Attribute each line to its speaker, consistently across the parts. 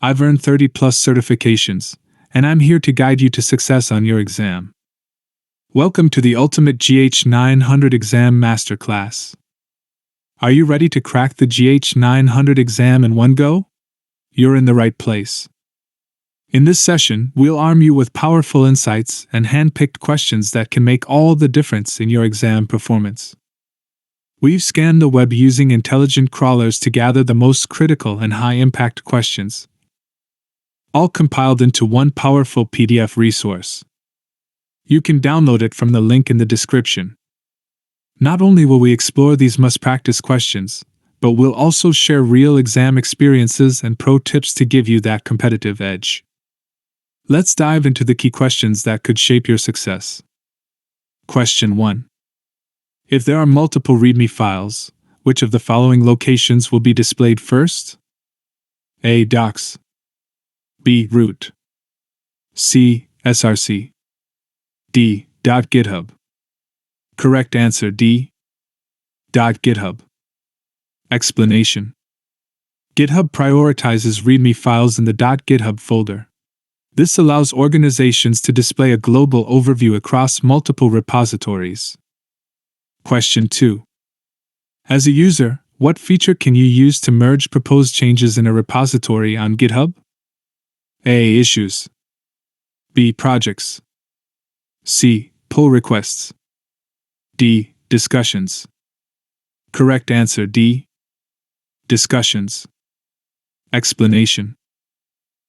Speaker 1: I've earned 30 plus certifications, and I'm here to guide you to success on your exam. Welcome to the ultimate GH-900 exam masterclass. Are you ready to crack the GH-900 exam in one go? You're in the right place. In this session, we'll arm you with powerful insights and hand-picked questions that can make all the difference in your exam performance. We've scanned the web using intelligent crawlers to gather the most critical and high-impact questions, all compiled into one powerful PDF resource. You can download it from the link in the description. Not only will we explore these must-practice questions, but we'll also share real exam experiences and pro tips to give you that competitive edge. Let's dive into the key questions that could shape your success. Question 1. If there are multiple README files, which of the following locations will be displayed first? A. Docs. B. Root. C. src. D. .github. Correct answer D. .github. Explanation. GitHub prioritizes README files in the .github folder. This allows organizations to display a global overview across multiple repositories. Question 2. As a user, what feature can you use to merge proposed changes in a repository on GitHub? A. Issues. B. Projects. C. Pull requests. D. Discussions. Correct answer D. Discussions. Explanation.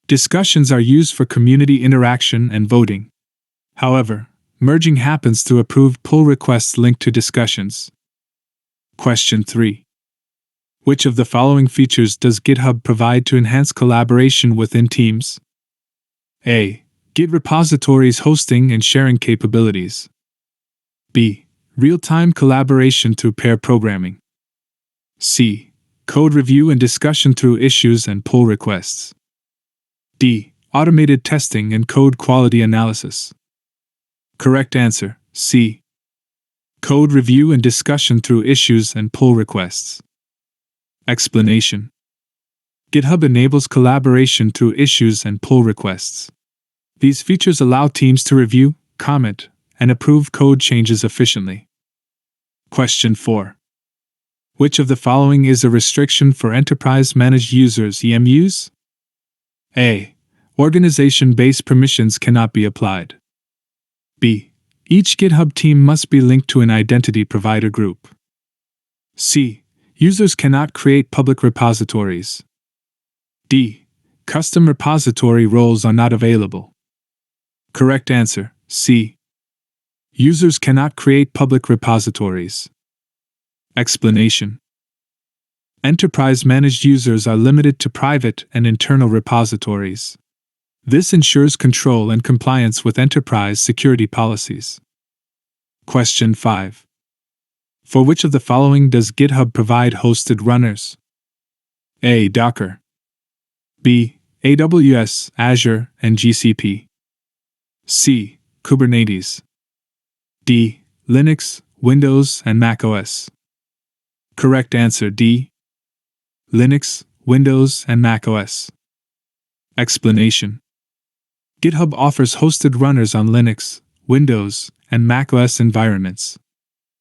Speaker 1: Discussions are used for community interaction and voting. However, merging happens through approved pull requests linked to discussions. Question 3. Which of the following features does GitHub provide to enhance collaboration within teams? A. Git repositories hosting and sharing capabilities. B. Real-time collaboration through pair programming. C. Code review and discussion through issues and pull requests. D. Automated testing and code quality analysis. Correct answer, C. Code review and discussion through issues and pull requests. Explanation. GitHub enables collaboration through issues and pull requests. These features allow teams to review, comment, and approve code changes efficiently. Question 4. Which of the following is a restriction for enterprise-managed users (EMUs)? A. Organization-based permissions cannot be applied. B. Each GitHub team must be linked to an identity provider group. C. Users cannot create public repositories. D. Custom repository roles are not available. Correct answer, C. Users cannot create public repositories. Explanation. Enterprise-managed users are limited to private and internal repositories. This ensures control and compliance with enterprise security policies. Question 5. For which of the following does GitHub provide hosted runners? A. Docker. B. AWS, Azure, and GCP. C. Kubernetes. D. Linux, Windows, and macOS. Correct answer D. Linux, Windows, and macOS. Explanation. GitHub offers hosted runners on Linux, Windows, and macOS environments.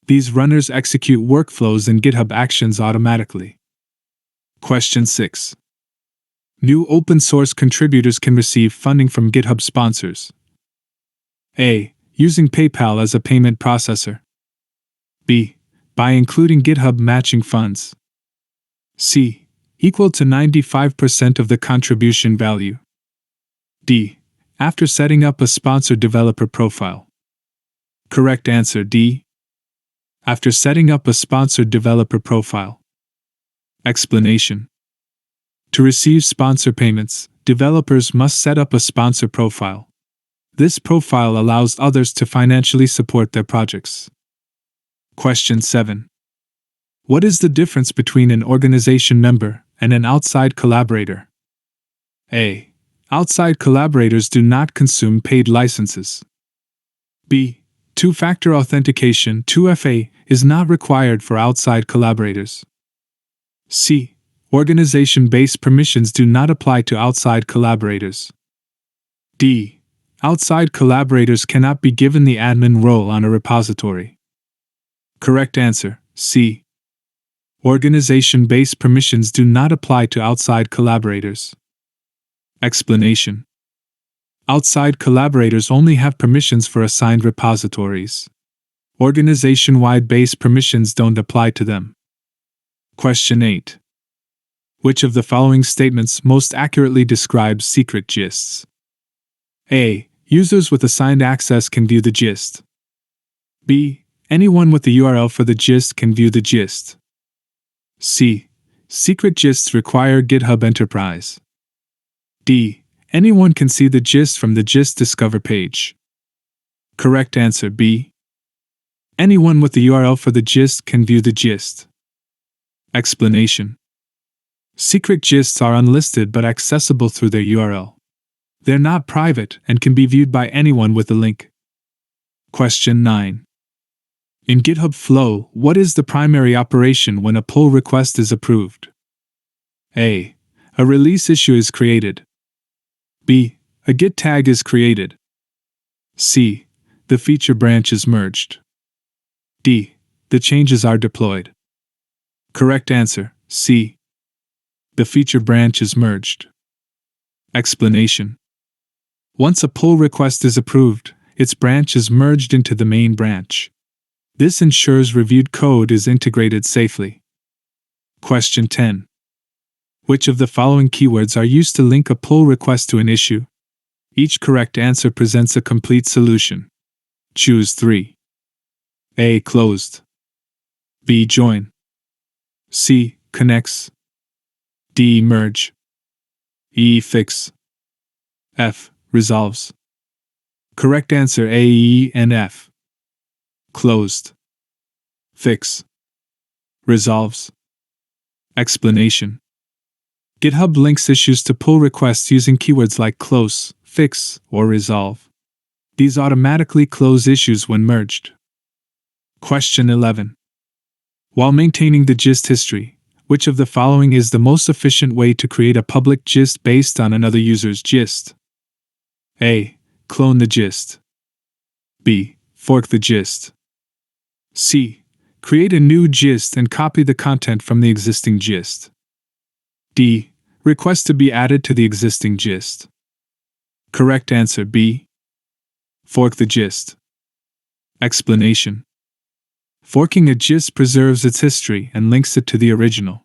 Speaker 1: These runners execute workflows in GitHub Actions automatically. Question 6. New open-source contributors can receive funding from GitHub sponsors. A. Using PayPal as a payment processor. B. By including GitHub matching funds. C. Equal to 95% of the contribution value. D. After setting up a sponsored developer profile. Correct answer D. After setting up a sponsored developer profile. Explanation. To receive sponsor payments, developers must set up a sponsor profile. This profile allows others to financially support their projects. Question 7. What is the difference between an organization member and an outside collaborator? A. Outside collaborators do not consume paid licenses. B. Two-factor authentication (2FA) is not required for outside collaborators. C. Organization-based permissions do not apply to outside collaborators. D. Outside collaborators cannot be given the admin role on a repository. Correct answer, C. Organization-based permissions do not apply to outside collaborators. Explanation. Outside collaborators only have permissions for assigned repositories. Organization-wide based permissions don't apply to them. Question 8. Which of the following statements most accurately describes secret gists? A. Users with assigned access can view the gist. B. Anyone with the URL for the gist can view the gist. C. Secret gists require GitHub Enterprise. D. Anyone can see the gist from the gist discover page. Correct answer B. Anyone with the URL for the gist can view the gist. Explanation. Secret gists are unlisted but accessible through their URL. They're not private and can be viewed by anyone with a link. Question 9. In GitHub Flow, what is the primary operation when a pull request is approved? A. A release issue is created. B. A Git tag is created. C. The feature branch is merged. D. The changes are deployed. Correct answer, C. The feature branch is merged. Explanation. Once a pull request is approved, its branch is merged into the main branch. This ensures reviewed code is integrated safely. Question 10. Which of the following keywords are used to link a pull request to an issue? Each correct answer presents a complete solution. Choose 3. A. Closed. B. Join. C. Connects. D. Merge. E. Fix. F. Resolves. Correct answer A, E, and F. Closed. Fix. Resolves. Explanation. GitHub links issues to pull requests using keywords like close, fix, or resolve. These automatically close issues when merged. Question 11. While maintaining the gist history, which of the following is the most efficient way to create a public gist based on another user's gist? A. Clone the gist. B. Fork the gist. C. Create a new gist and copy the content from the existing gist. D. Request to be added to the existing gist. Correct answer B. Fork the gist. Explanation. Forking a gist preserves its history and links it to the original.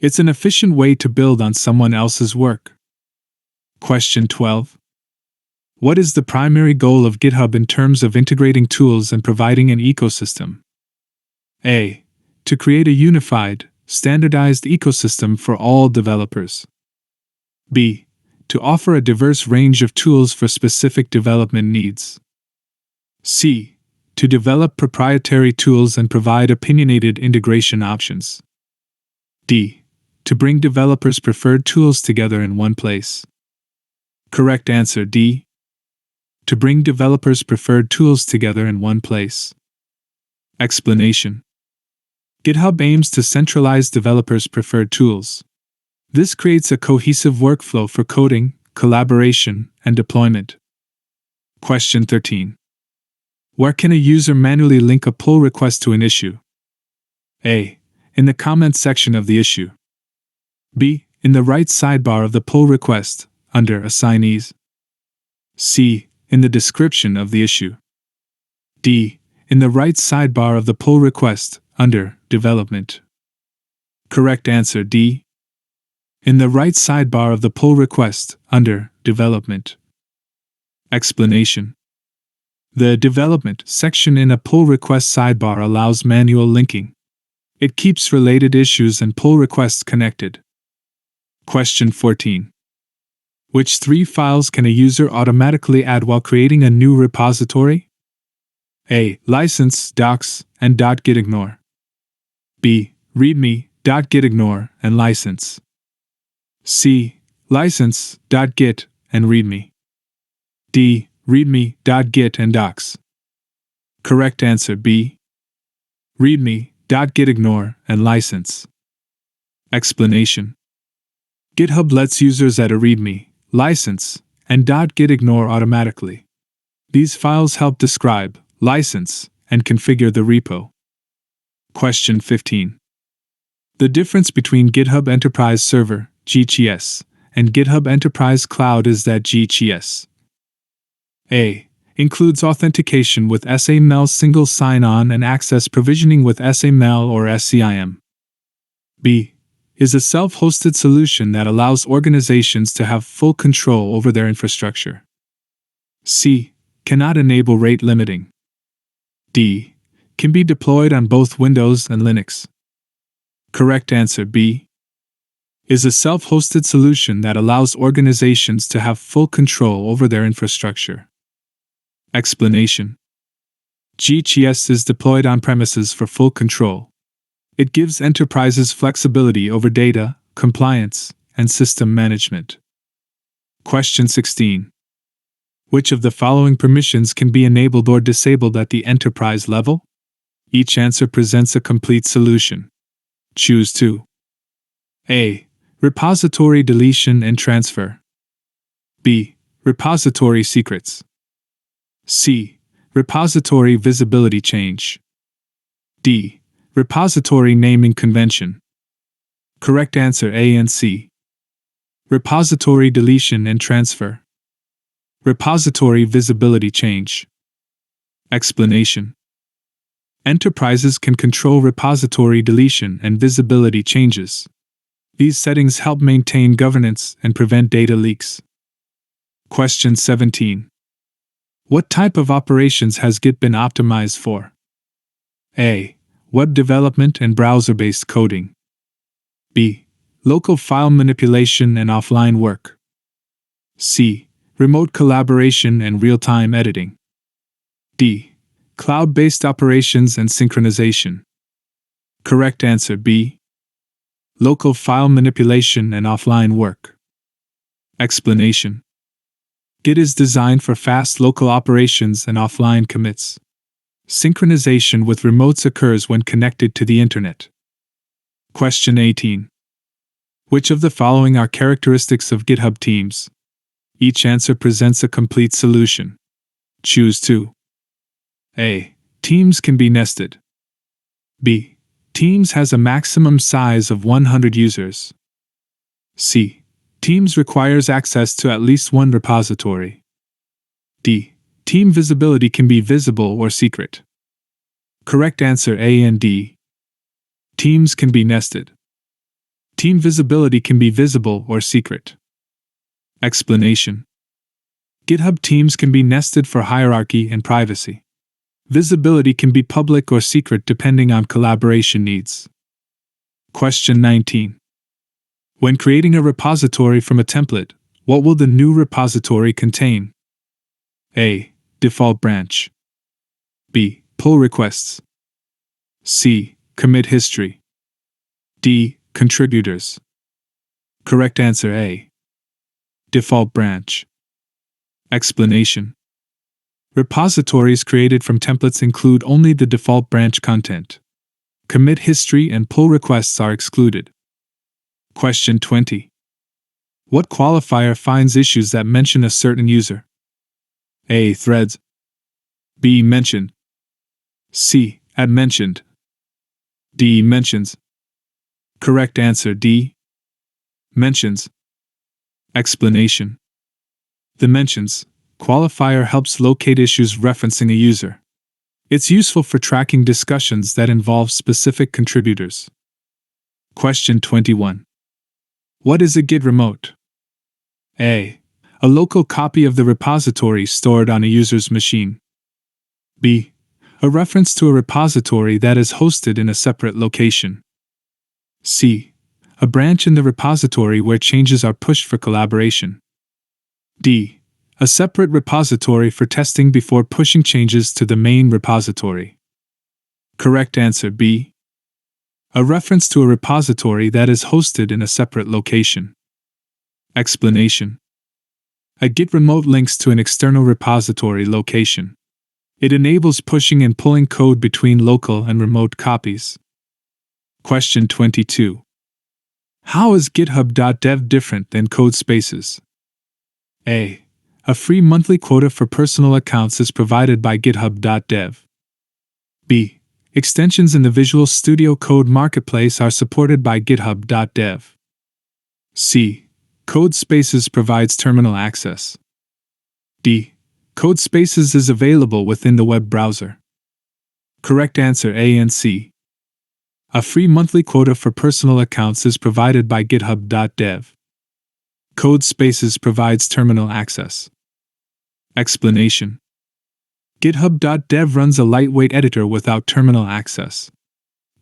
Speaker 1: It's an efficient way to build on someone else's work. Question 12. What is the primary goal of GitHub in terms of integrating tools and providing an ecosystem? A. To create a unified, standardized ecosystem for all developers. B. To offer a diverse range of tools for specific development needs. C. To develop proprietary tools and provide opinionated integration options. D. To bring developers' preferred tools together in one place. Correct answer D. To bring developers' preferred tools together in one place. Explanation. GitHub aims to centralize developers' preferred tools. This creates a cohesive workflow for coding, collaboration, and deployment. Question 13. Where can a user manually link a pull request to an issue? A. In the comments section of the issue. B. In the right sidebar of the pull request, under Assignees. C. In the description of the issue. D. In the right sidebar of the pull request, under Development. Correct answer D. In the right sidebar of the pull request, under Development. Explanation. The Development section in a pull request sidebar allows manual linking. It keeps related issues and pull requests connected. Question 14. Which 3 files can a user automatically add while creating a new repository? A. License, docs, and .gitignore. B. Readme, .gitignore, and license. C. License, .git, and readme. D. Readme, .git, and docs. Correct answer B. Readme, .gitignore, and license. Explanation. GitHub lets users add a README, license, and .git ignore automatically. These files help describe, license, and configure the repo. Question 15. The difference between GitHub Enterprise Server, GHS, and GitHub Enterprise Cloud is that GHS A. includes authentication with SAML single sign-on and access provisioning with SAML or SCIM. B. is a self-hosted solution that allows organizations to have full control over their infrastructure. C. cannot enable rate limiting. D. can be deployed on both Windows and Linux. Correct answer B. is a self-hosted solution that allows organizations to have full control over their infrastructure. Explanation. GHS is deployed on premises for full control. It gives enterprises flexibility over data, compliance, and system management. Question 16. Which of the following permissions can be enabled or disabled at the enterprise level? Each answer presents a complete solution. Choose 2. A. repository deletion and transfer. B. repository secrets. C. repository visibility change. D. repository naming convention. Correct answer A and C. Repository deletion and transfer. Repository visibility change. Explanation. Enterprises can control repository deletion and visibility changes. These settings help maintain governance and prevent data leaks. Question 17. What type of operations has Git been optimized for? A. web development and browser-based coding. B. local file manipulation and offline work. C. remote collaboration and real-time editing. D. cloud-based operations and synchronization. Correct answer B. local file manipulation and offline work. Explanation. Git is designed for fast local operations and offline commits. Synchronization with remotes occurs when connected to the Internet. Question 18. Which of the following are characteristics of GitHub teams? Each answer presents a complete solution. Choose 2. A. teams can be nested. B. teams has a maximum size of 100 users. C. teams requires access to at least one repository. D. team visibility can be visible or secret. Correct answer A and D. Teams can be nested. Team visibility can be visible or secret. Explanation. GitHub teams can be nested for hierarchy and privacy. Visibility can be public or secret depending on collaboration needs. Question 19. When creating a repository from a template, what will the new repository contain? A. default branch. B. pull requests. C. commit history. D. contributors. Correct answer A. default branch. Explanation. Repositories created from templates include only the default branch content. Commit history and pull requests are excluded. Question 20. What qualifier finds issues that mention a certain user? A. threads. B. mentioned. C. at mentioned. D. mentions. Correct answer D. mentions. Explanation. The mentions qualifier helps locate issues referencing a user. It's useful for tracking discussions that involve specific contributors. Question 21. What is a Git remote? A. a local copy of the repository stored on a user's machine. B. a reference to a repository that is hosted in a separate location. C. a branch in the repository where changes are pushed for collaboration. D. a separate repository for testing before pushing changes to the main repository. Correct answer B. A reference to a repository that is hosted in a separate location. Explanation. A Git remote links to an external repository location. It enables pushing and pulling code between local and remote copies. Question 22. How is GitHub.dev different than Codespaces? A. A free monthly quota for personal accounts is provided by GitHub.dev. B. Extensions in the Visual Studio Code Marketplace are supported by GitHub.dev. C. Codespaces provides terminal access. D. Codespaces is available within the web browser. Correct answer A and C. A free monthly quota for personal accounts is provided by GitHub.dev. Codespaces provides terminal access. Explanation: GitHub.dev runs a lightweight editor without terminal access.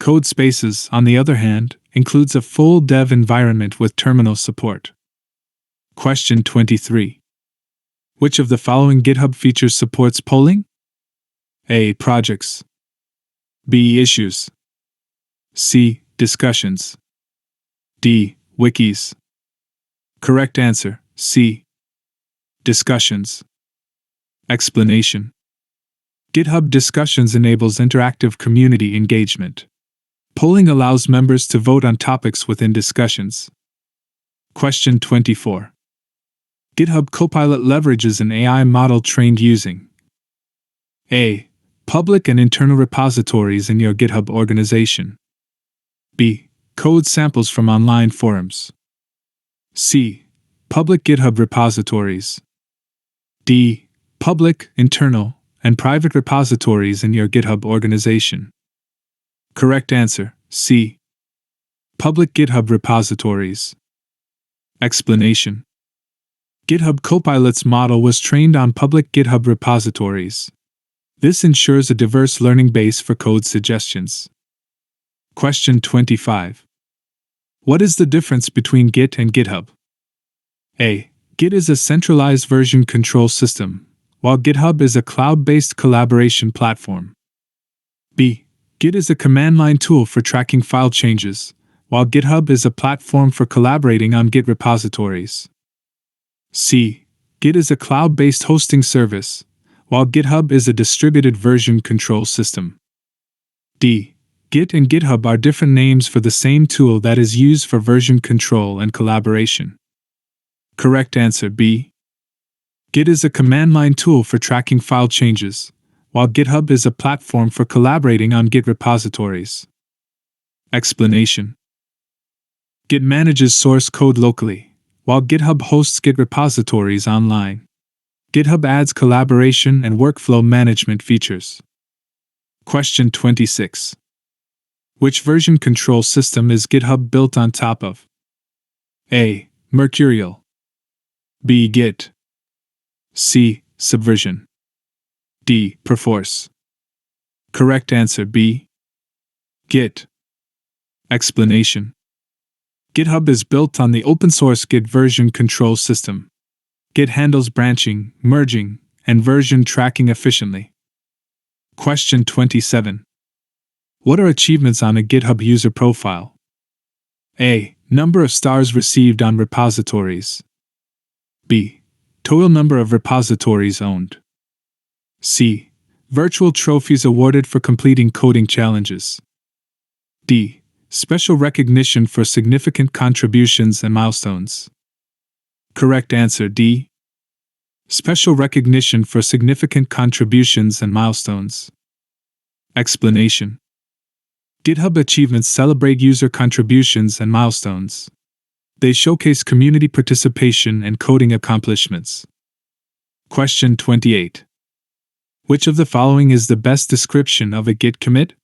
Speaker 1: Codespaces, on the other hand, includes a full dev environment with terminal support. Question 23. Which of the following GitHub features supports polling? A. Projects. B. Issues. C. Discussions. D. Wikis. Correct answer, C. Discussions. Explanation: GitHub Discussions enables interactive community engagement. Polling allows members to vote on topics within discussions. Question 24. GitHub Copilot leverages an AI model trained using A. Public and internal repositories in your GitHub organization. B. Code samples from online forums. C. Public GitHub repositories. D. Public, internal, and private repositories in your GitHub organization. Correct answer, C. Public GitHub repositories. Explanation: GitHub Copilot's model was trained on public GitHub repositories. This ensures a diverse learning base for code suggestions. Question 25. What is the difference between Git and GitHub? A. Git is a centralized version control system, while GitHub is a cloud-based collaboration platform. B. Git is a command-line tool for tracking file changes, while GitHub is a platform for collaborating on Git repositories. C. Git is a cloud-based hosting service, while GitHub is a distributed version control system. D. Git and GitHub are different names for the same tool that is used for version control and collaboration. Correct answer B. Git is a command-line tool for tracking file changes, while GitHub is a platform for collaborating on Git repositories. Explanation: Git manages source code locally, while GitHub hosts Git repositories online. GitHub adds collaboration and workflow management features. Question 26. Which version control system is GitHub built on top of? A. Mercurial. B. Git. C. Subversion. D. Perforce. Correct answer B. Git. Explanation: GitHub is built on the open-source Git version control system. Git handles branching, merging, and version tracking efficiently. Question 27. What are achievements on a GitHub user profile? A. Number of stars received on repositories. B. Total number of repositories owned. C. Virtual trophies awarded for completing coding challenges. D. Special recognition for significant contributions and milestones. Correct answer D. Special recognition for significant contributions and milestones. Explanation: GitHub achievements celebrate user contributions and milestones. They showcase community participation and coding accomplishments. Question 28. Which of the following is the best description of a Git commit?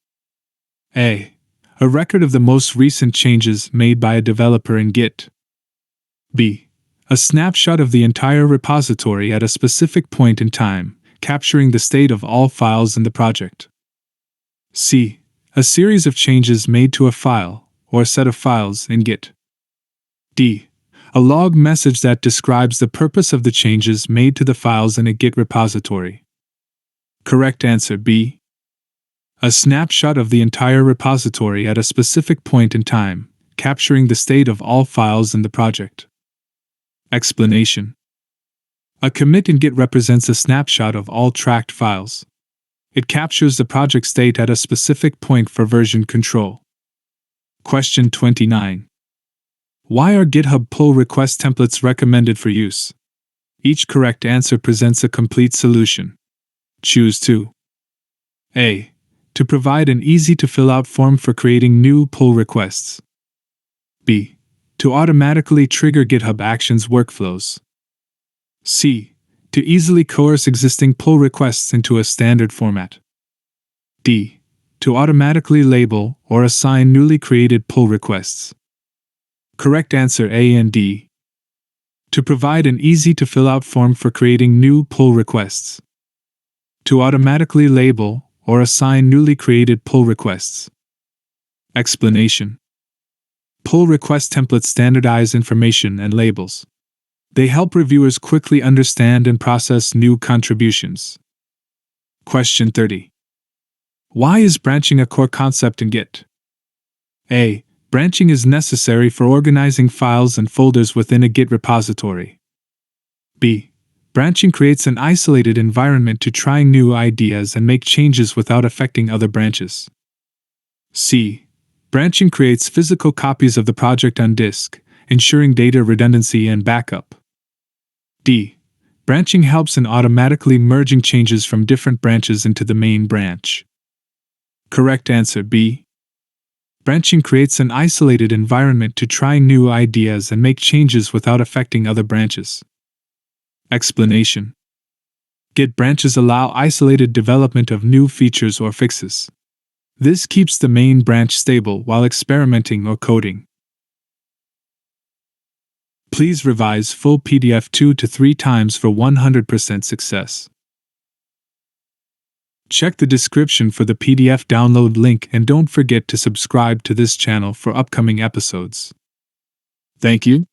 Speaker 1: A. A record of the most recent changes made by a developer in Git. B. A snapshot of the entire repository at a specific point in time, capturing the state of all files in the project. C. A series of changes made to a file, or set of files in Git. D. A log message that describes the purpose of the changes made to the files in a Git repository. Correct answer B. A snapshot of the entire repository at a specific point in time, capturing the state of all files in the project. Explanation: A commit in Git represents a snapshot of all tracked files. It captures the project state at a specific point for version control. Question 29. Why are GitHub pull request templates recommended for use? Each correct answer presents a complete solution. Choose 2. A. To provide an easy-to-fill-out form for creating new pull requests. B. To automatically trigger GitHub Actions workflows. C. To easily coerce existing pull requests into a standard format. D. To automatically label or assign newly created pull requests. Correct answer A and D. To provide an easy-to-fill-out form for creating new pull requests. To automatically label or assign newly created pull requests. Explanation. Pull request templates standardize information and labels. They help reviewers quickly understand and process new contributions. Question 30. Why is branching a core concept in Git? A. Branching is necessary for organizing files and folders within a Git repository. B. Branching creates an isolated environment to try new ideas and make changes without affecting other branches. C. Branching creates physical copies of the project on disk, ensuring data redundancy and backup. D. Branching helps in automatically merging changes from different branches into the main branch. Correct answer B. Branching creates an isolated environment to try new ideas and make changes without affecting other branches. Explanation. Git branches allow isolated development of new features or fixes. This keeps the main branch stable while experimenting or coding. Please revise full PDF 2 to 3 times for 100% success. Check the description for the PDF download link and don't forget to subscribe to this channel for upcoming episodes. Thank you.